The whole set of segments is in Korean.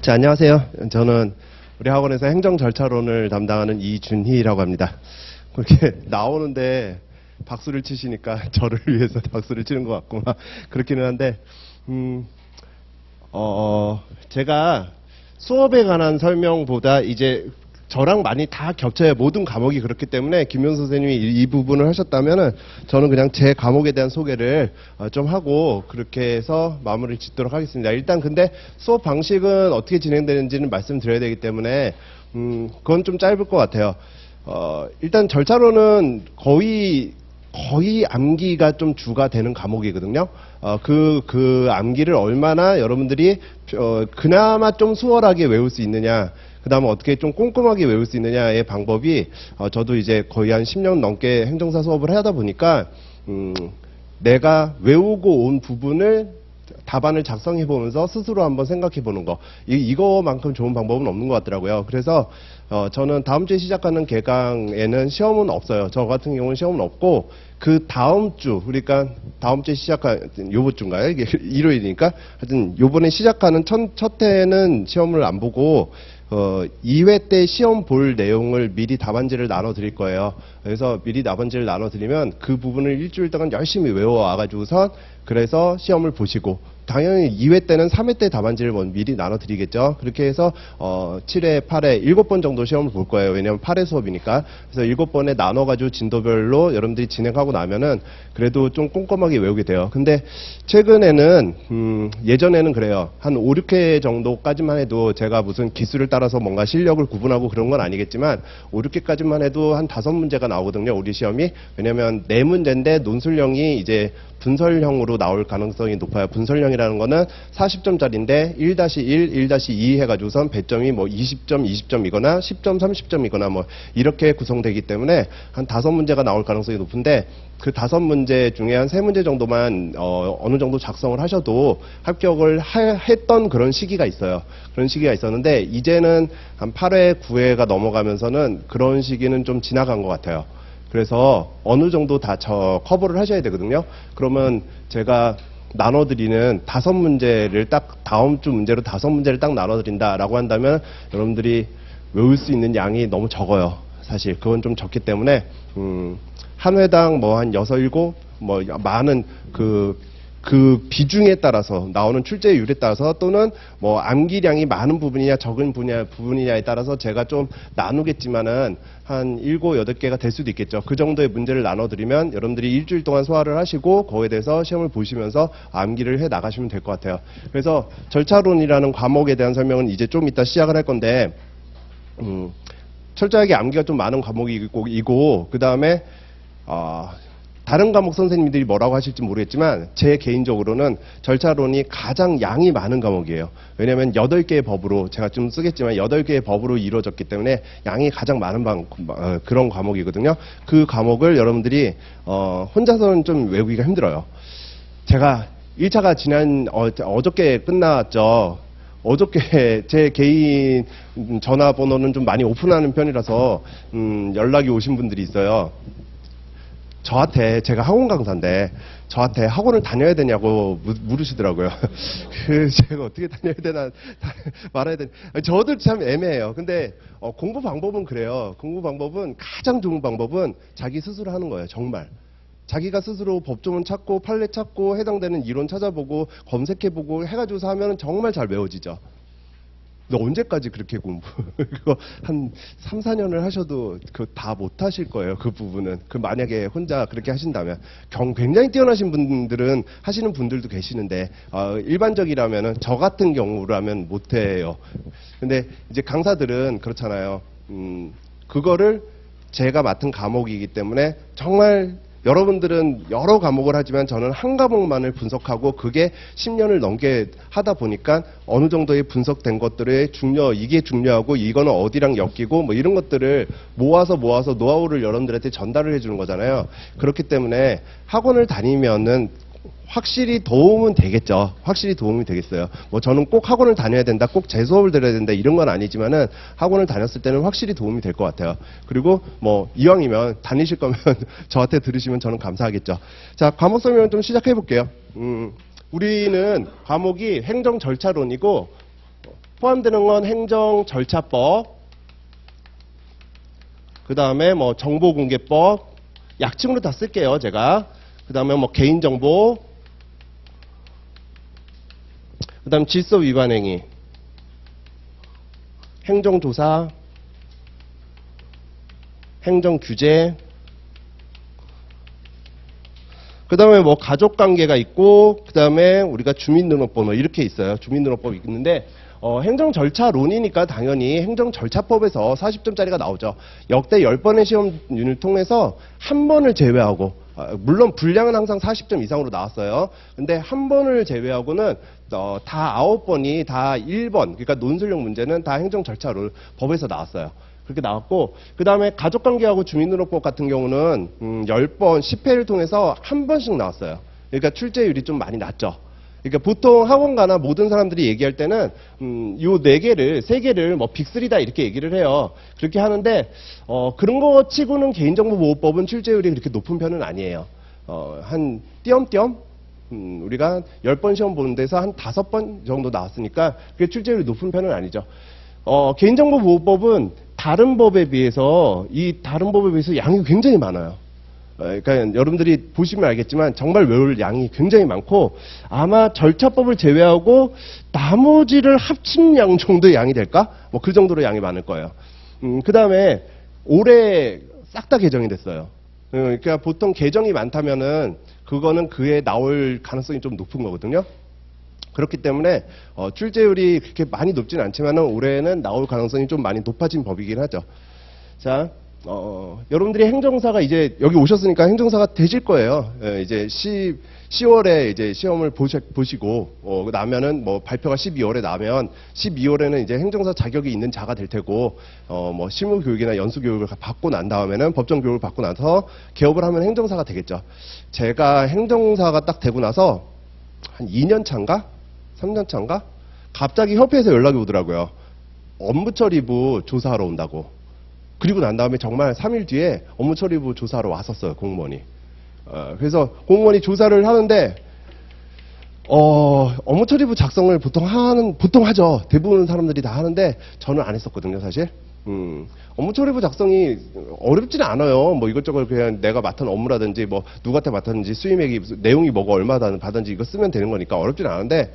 자, 안녕하세요. 저는 우리 학원에서 행정 절차론을 담당하는 이준희라고 합니다. 그렇게 나오는데 박수를 치시니까 저를 위해서 박수를 치는 것 같고 막 그렇기는 한데, 제가 수업에 관한 설명보다 이제 저랑 많이 다 겹쳐요. 모든 과목이 그렇기 때문에 김현 선생님이 이 부분을 하셨다면은 저는 그냥 제 과목에 대한 소개를 좀 하고 그렇게 해서 마무리를 짓도록 하겠습니다. 일단 근데 수업 방식은 어떻게 진행되는지는 말씀드려야 되기 때문에 그건 좀 짧을 것 같아요. 일단 절차로는 거의 암기가 좀 주가 되는 과목이거든요. 그 암기를 얼마나 여러분들이 그나마 좀 수월하게 외울 수 있느냐, 그 다음에 어떻게 좀 꼼꼼하게 외울 수 있느냐의 방법이, 저도 이제 거의 한 10년 넘게 행정사 수업을 하다 보니까, 내가 외우고 온 부분을 답안을 작성해 보면서 스스로 한번 생각해 보는 거, 이거만큼 좋은 방법은 없는 것 같더라고요. 그래서 저는 다음 주에 시작하는 개강에는 시험은 없어요. 저 같은 경우는 시험은 없고, 그 다음 주, 그러니까 다음 주에 시작한 요번 주인가요? 이게 일요일이니까 하여튼 요번에 시작하는 첫 해는 시험을 안 보고 2회 때 시험 볼 내용을 미리 답안지를 나눠 드릴 거예요. 그래서 미리 답안지를 나눠 드리면 그 부분을 일주일 동안 열심히 외워 와가지고선 그래서 시험을 보시고, 당연히 2회 때는 3회 때 답안지를 미리 나눠 드리겠죠. 그렇게 해서 7회, 8회, 7번 정도 시험을 볼 거예요. 왜냐하면 8회 수업이니까. 그래서 7번에 나눠가지고 진도별로 여러분들이 진행하고 나면은 그래도 좀 꼼꼼하게 외우게 돼요. 근데 최근에는 예전에는 그래요. 한 5, 6회 정도까지만 해도 제가 무슨 기술을 따라서 뭔가 실력을 구분하고 그런 건 아니겠지만 5, 6회까지만 해도 한 5문제가 나오거든요. 우리 시험이. 왜냐면 4문제인데 논술형이 이제 분설형으로 나올 가능성이 높아요. 분설형이라는 거는 40점짜리인데 1-1, 1-2 해가지고선 배점이 뭐 20점, 20점이거나 10점, 30점이거나 뭐 이렇게 구성되기 때문에 한 5문제가 나올 가능성이 높은데, 그 5문제 중에 한 3문제 정도만 어느 정도 작성을 하셔도 합격을 했던 그런 시기가 있어요. 그런 시기가 있었는데 이제는 한 8회, 9회가 넘어가면서는 그런 시기는 좀 지나간 것 같아요. 그래서 어느 정도 다 커버를 하셔야 되거든요. 그러면 제가 나눠드리는 5문제를 딱 다음 주 문제로 5문제를 딱 나눠드린다라고 한다면 여러분들이 외울 수 있는 양이 너무 적어요. 사실 그건 좀 적기 때문에 한 회당 뭐 한 6, 7 뭐 많은 그 비중에 따라서 나오는 출제율에 따라서 또는 뭐 암기량이 많은 부분이냐 적은 부분이냐에 따라서 제가 좀 나누겠지만은 한 7, 8개가 될 수도 있겠죠. 그 정도의 문제를 나눠드리면 여러분들이 일주일 동안 소화를 하시고 거기에 대해서 시험을 보시면서 암기를 해 나가시면 될 것 같아요. 그래서 절차론이라는 과목에 대한 설명은 이제 좀 이따 시작을 할 건데, 철저하게 암기가 좀 많은 과목이고 그 다음에 다른 과목 선생님들이 뭐라고 하실지 모르겠지만 제 개인적으로는 절차론이 가장 양이 많은 과목이에요. 왜냐하면 8개의 법으로, 제가 좀 쓰겠지만 8개의 법으로 이루어졌기 때문에 양이 가장 많은 그런 과목이거든요. 그 과목을 여러분들이 혼자서는 좀 외우기가 힘들어요. 제가 1차가 어저께 끝났죠. 어저께 제 개인 전화번호는 좀 많이 오픈하는 편이라서 연락이 오신 분들이 있어요. 저한테, 제가 학원 강사인데 저한테 학원을 다녀야 되냐고 물으시더라고요. 제가 어떻게 다녀야 되나 말해야 되나, 저도 참 애매해요. 근데 공부 방법은 그래요. 공부 방법은 가장 좋은 방법은 자기 스스로 하는 거예요. 정말 자기가 스스로 법조문 찾고 판례 찾고 해당되는 이론 찾아보고 검색해보고 해가지고서 하면 정말 잘 외워지죠. 근데 언제까지 그렇게 그거 한 3, 4년을 하셔도 다 못하실 거예요. 그 부분은. 만약에 혼자 그렇게 하신다면. 굉장히 뛰어나신 분들은 하시는 분들도 계시는데, 일반적이라면은, 저 같은 경우라면 못해요. 근데 이제 강사들은 그렇잖아요. 그거를 제가 맡은 과목이기 때문에 정말 여러분들은 여러 과목을 하지만 저는 한 과목만을 분석하고 그게 10년을 넘게 하다 보니까 어느 정도의 분석된 것들의 이게 중요하고 이거는 어디랑 엮이고 뭐 이런 것들을 모아서 노하우를 여러분들한테 전달을 해주는 거잖아요. 그렇기 때문에 학원을 다니면은 확실히 도움은 되겠죠. 확실히 도움이 되겠어요. 뭐 저는 꼭 학원을 다녀야 된다, 꼭 제 수업을 들어야 된다 이런 건 아니지만은 학원을 다녔을 때는 확실히 도움이 될 것 같아요. 그리고 뭐 이왕이면 다니실 거면 저한테 들으시면 저는 감사하겠죠. 자, 과목 설명을 좀 시작해 볼게요. 우리는 과목이 행정 절차론이고 포함되는 건 행정절차법, 그 다음에 뭐 정보공개법, 약칭으로 다 쓸게요, 제가. 그 다음에 뭐 개인정보, 그 다음 질서위반행위, 행정조사, 행정규제, 그 다음에 뭐 가족관계가 있고, 그 다음에 우리가 주민등록번호 이렇게 있어요. 주민등록법이 있는데, 행정절차론이니까 당연히 행정절차법에서 40점짜리가 나오죠. 역대 10번의 시험을 통해서 한 번을 제외하고, 물론 분량은 항상 40점 이상으로 나왔어요. 근데 한 번을 제외하고는 다 9번이 다 1번, 그러니까 논술형 문제는 다 행정절차론 법에서 나왔어요. 그렇게 나왔고, 그 다음에 가족관계하고 주민등록법 같은 경우는 10번 10회를 통해서 한 번씩 나왔어요. 그러니까 출제율이 좀 많이 낮죠. 그러니까 보통 학원가나 모든 사람들이 얘기할 때는 요 4개를 3개를 뭐 빅3다 이렇게 얘기를 해요. 그렇게 하는데 그런 거 치고는 개인정보보호법은 출제율이 그렇게 높은 편은 아니에요. 한 띄엄띄엄 우리가 10번 시험 보는 데서 한 5번 정도 나왔으니까 그게 출제율이 높은 편은 아니죠. 개인정보보호법은 다른 법에 비해서 양이 굉장히 많아요. 그러니까 여러분들이 보시면 알겠지만 정말 외울 양이 굉장히 많고 아마 절차법을 제외하고 나머지를 합친 양 정도의 양이 될까? 뭐 그 정도로 양이 많을 거예요. 그 다음에 올해 싹 다 개정이 됐어요. 그러니까 보통 개정이 많다면은 그거는 그에 나올 가능성이 좀 높은 거거든요. 그렇기 때문에 출제율이 그렇게 많이 높진 않지만은 올해는 나올 가능성이 좀 많이 높아진 법이긴 하죠. 자, 여러분들이 행정사가 이제 여기 오셨으니까 행정사가 되실 거예요. 이제 10월에 이제 시험을 보시고 나면은 뭐 발표가 12월에 나면 12월에는 이제 행정사 자격이 있는 자가 될 테고 뭐 실무 교육이나 연수 교육을 받고 난 다음에는 법정 교육을 받고 나서 개업을 하면 행정사가 되겠죠. 제가 행정사가 딱 되고 나서 한 2년 차인가? 3년 차인가? 갑자기 협회에서 연락이 오더라고요. 업무처리부 조사하러 온다고. 그리고 난 다음에 정말 3일 뒤에 업무처리부 조사하러 왔었어요, 공무원이. 그래서 공무원이 조사를 하는데, 업무처리부 작성을 보통 하죠. 대부분 사람들이 다 하는데, 저는 안 했었거든요, 사실. 업무처리부 작성이 어렵지는 않아요. 뭐 이것저것 그냥 내가 맡은 업무라든지 뭐 누구한테 맡았는지 수임액이 내용이 뭐가 얼마 받았는지 이거 쓰면 되는 거니까 어렵지는 않은데,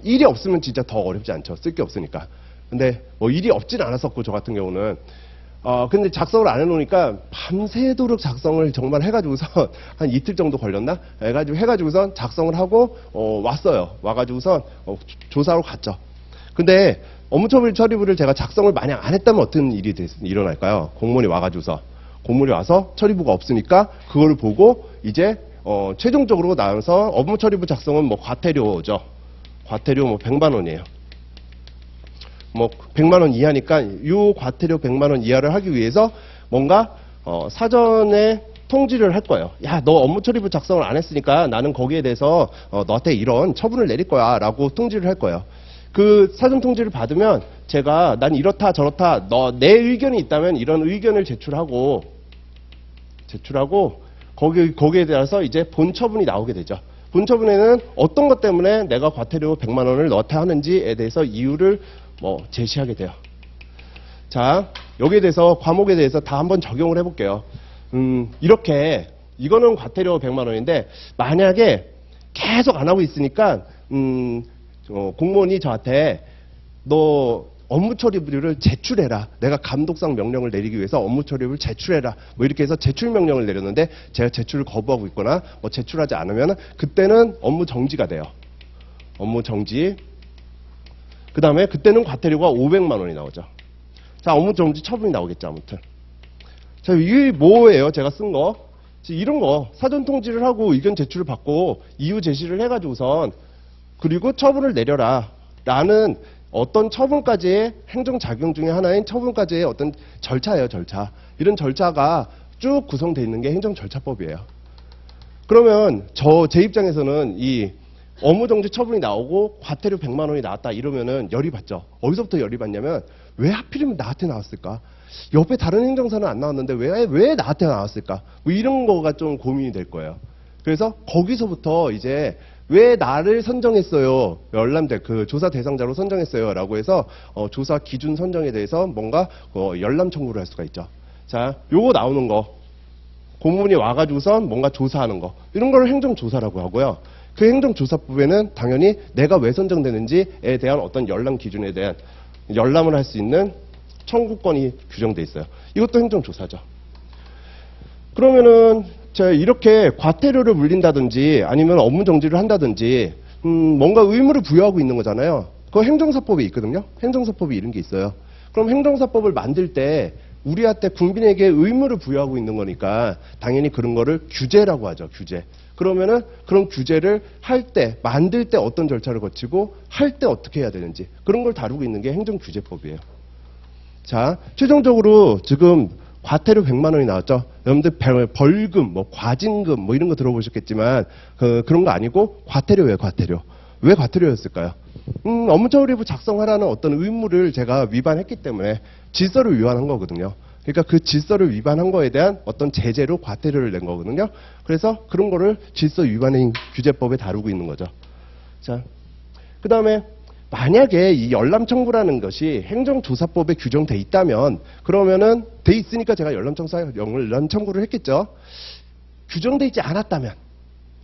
일이 없으면 진짜 더 어렵지 않죠. 쓸 게 없으니까. 근데 뭐 일이 없지는 않았었고, 저 같은 경우는. 근데 작성을 안 해놓으니까 밤새도록 작성을 정말 해가지고서 한 이틀 정도 걸렸나? 해가지고선 작성을 하고, 왔어요. 와가지고선 조사하러 갔죠. 근데 업무처리부를 제가 작성을 만약 안 했다면 어떤 일이 일어날까요? 공무원이 와서 처리부가 없으니까 그걸 보고 이제, 최종적으로 나와서 업무처리부 작성은 뭐 과태료죠. 과태료 뭐 100만 원이에요. 뭐 100만 원 이하니까 이 과태료 100만 원 이하를 하기 위해서 뭔가 사전에 통지를 할 거예요. 야, 너 업무처리부 작성을 안 했으니까 나는 거기에 대해서 너한테 이런 처분을 내릴 거야 라고 통지를 할 거예요. 그 사전 통지를 받으면 제가 난 이렇다 저렇다 내 의견이 있다면 이런 의견을 제출하고 거기에 대해서 이제 본 처분이 나오게 되죠. 본 처분에는 어떤 것 때문에 내가 과태료 100만 원을 너한테 하는지에 대해서 이유를 뭐 제시하게 돼요. 자, 여기에 대해서 과목에 대해서 다 한번 적용을 해볼게요. 이렇게 이거는 과태료 100만 원인데 만약에 계속 안 하고 있으니까 공무원이 저한테 너 업무 처리부를 제출해라. 내가 감독상 명령을 내리기 위해서 업무 처리부를 제출해라. 뭐 이렇게 해서 제출 명령을 내렸는데 제가 제출을 거부하고 있거나 뭐 제출하지 않으면 그때는 업무 정지가 돼요. 업무 정지. 그 다음에 그때는 과태료가 500만 원이 나오죠. 자, 업무 정지 처분이 나오겠죠, 아무튼. 자, 이게 뭐예요? 제가 쓴 거. 이런 거. 사전 통지를 하고 의견 제출을 받고 이유 제시를 해가지고선 그리고 처분을 내려라. 라는 어떤 처분까지의 행정작용 중에 하나인 처분까지의 어떤 절차예요, 절차. 이런 절차가 쭉 구성되어 있는 게 행정절차법이에요. 그러면 제 입장에서는 이 업무정지 처분이 나오고 과태료 100만 원이 나왔다 이러면은 열이 받죠. 어디서부터 열이 받냐면 왜 하필이면 나한테 나왔을까? 옆에 다른 행정사는 안 나왔는데 왜 나한테 나왔을까? 뭐 이런 거가 좀 고민이 될 거예요. 그래서 거기서부터 이제 왜 나를 선정했어요? 열람대 그 조사 대상자로 선정했어요. 라고 해서 조사 기준 선정에 대해서 뭔가 열람 청구를 할 수가 있죠. 자, 요거 나오는 거. 공문이 와가지고선 뭔가 조사하는 거. 이런 걸 행정조사라고 하고요. 그 행정조사법에는 당연히 내가 왜 선정되는지에 대한 어떤 열람 기준에 대한 열람을 할 수 있는 청구권이 규정돼 있어요. 이것도 행정조사죠. 그러면은 제가 이렇게 과태료를 물린다든지 아니면 업무 정지를 한다든지 뭔가 의무를 부여하고 있는 거잖아요. 그거 행정사법에 있거든요. 행정사법이 이런 게 있어요. 그럼 행정사법을 만들 때 우리한테 국민에게 의무를 부여하고 있는 거니까 당연히 그런 거를 규제라고 하죠. 규제. 그러면은 그런 규제를 할 때, 만들 때 어떤 절차를 거치고 할 때 어떻게 해야 되는지 그런 걸 다루고 있는 게 행정규제법이에요. 자, 최종적으로 지금 과태료 100만 원이 나왔죠. 여러분들 벌금, 뭐 과징금 뭐 이런 거 들어보셨겠지만 그런 거 아니고 과태료예요. 과태료. 왜 과태료였을까요? 업무처리부 작성하라는 어떤 의무를 제가 위반했기 때문에 질서를 위반한 거거든요. 그러니까 그 질서를 위반한 거에 대한 어떤 제재로 과태료를 낸 거거든요. 그래서 그런 거를 질서 위반행 규제법에 다루고 있는 거죠. 자, 그 다음에 만약에 이 열람 청구라는 것이 행정조사법에 규정돼 있다면 그러면은 돼 있으니까 제가 열람 청구를 했겠죠. 규정돼 있지 않았다면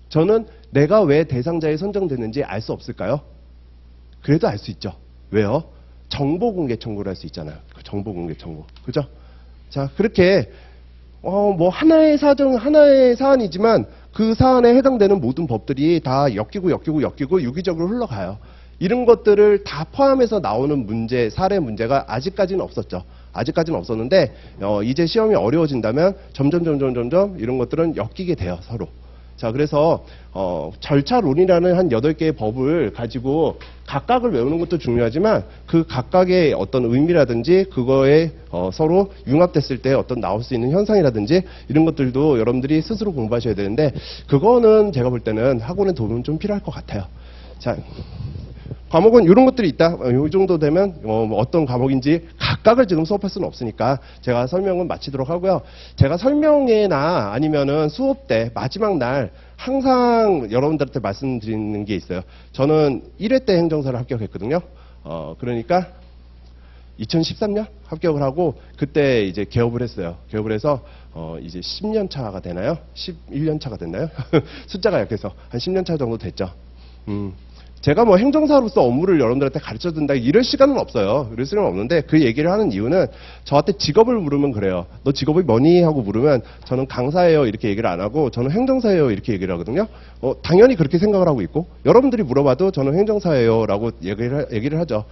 저는 내가 왜 대상자에 선정됐는지 알 수 없을까요? 그래도 알 수 있죠. 왜요? 정보 공개 청구를 할 수 있잖아요. 정보 공개 청구. 그죠? 자, 그렇게 뭐 하나의 사안이지만 그 사안에 해당되는 모든 법들이 다 엮이고 유기적으로 흘러가요. 이런 것들을 다 포함해서 나오는 문제, 사례 문제가 아직까지는 없었죠. 아직까지는 없었는데 이제 시험이 어려워진다면 점점 이런 것들은 엮이게 돼요, 서로. 자, 그래서 절차론이라는 한 8개의 법을 가지고 각각을 외우는 것도 중요하지만 그 각각의 어떤 의미라든지 그거에 서로 융합됐을 때 어떤 나올 수 있는 현상이라든지 이런 것들도 여러분들이 스스로 공부하셔야 되는데 그거는 제가 볼 때는 학원의 도움은 좀 필요할 것 같아요. 자, 과목은 이런 것들이 있다. 이 정도 되면 어떤 과목인지 각각을 지금 수업할 수는 없으니까 제가 설명은 마치도록 하고요. 제가 설명회나 아니면은 수업 때 마지막 날 항상 여러분들한테 말씀드리는 게 있어요. 저는 1회 때 행정사를 합격했거든요. 그러니까 2013년 합격을 하고 그때 이제 개업을 했어요. 개업을 해서 이제 10년 차가 되나요? 11년 차가 됐나요? 숫자가 약해서 한 10년 차 정도 됐죠. 제가 뭐 행정사로서 업무를 여러분들한테 가르쳐 준다 이럴 시간은 없어요. 이럴 시간은 없는데 그 얘기를 하는 이유는 저한테 직업을 물으면 그래요. 너 직업이 뭐니? 하고 물으면 저는 강사예요 이렇게 얘기를 안 하고 저는 행정사예요 이렇게 얘기를 하거든요. 당연히 그렇게 생각을 하고 있고 여러분들이 물어봐도 저는 행정사예요 라고 얘기를 하죠.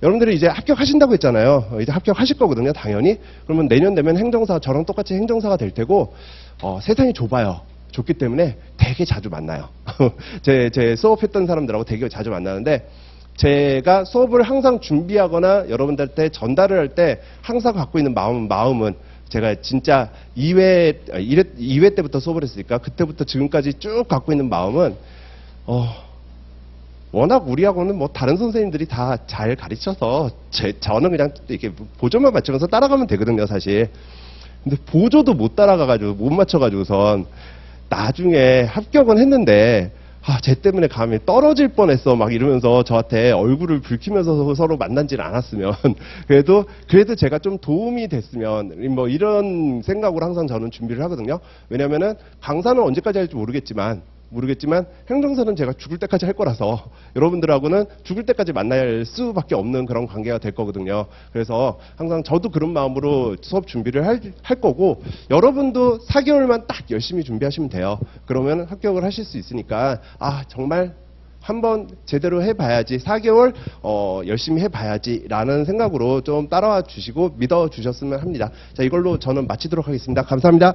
여러분들이 이제 합격하신다고 했잖아요. 이제 합격하실 거거든요. 당연히. 그러면 내년 되면 행정사 저랑 똑같이 행정사가 될 테고 세상이 좁아요. 좁기 때문에 되게 자주 만나요. 제 수업했던 사람들하고 되게 자주 만나는데 제가 수업을 항상 준비하거나 여러분들한테 전달을 할 때 항상 갖고 있는 마음은 제가 진짜 2회 때부터 수업을 했으니까 그때부터 지금까지 쭉 갖고 있는 마음은 워낙 우리하고는 뭐 다른 선생님들이 다 잘 가르쳐서 저는 그냥 이렇게 보조만 맞추면서 따라가면 되거든요, 사실. 근데 보조도 못 따라가가지고 못 맞춰가지고선 나중에 합격은 했는데 쟤 때문에 감히 떨어질 뻔했어 막 이러면서 저한테 얼굴을 붉히면서 서로 만난지는 않았으면 그래도 제가 좀 도움이 됐으면 뭐 이런 생각으로 항상 저는 준비를 하거든요. 왜냐면은 강사는 언제까지 할지 모르겠지만 행정사는 제가 죽을 때까지 할 거라서 여러분들하고는 죽을 때까지 만날 수밖에 없는 그런 관계가 될 거거든요. 그래서 항상 저도 그런 마음으로 수업 준비를 할 거고 여러분도 4개월만 딱 열심히 준비하시면 돼요. 그러면 합격을 하실 수 있으니까 정말 한번 제대로 해봐야지 4개월 열심히 해봐야지 라는 생각으로 좀 따라와 주시고 믿어 주셨으면 합니다. 자, 이걸로 저는 마치도록 하겠습니다. 감사합니다.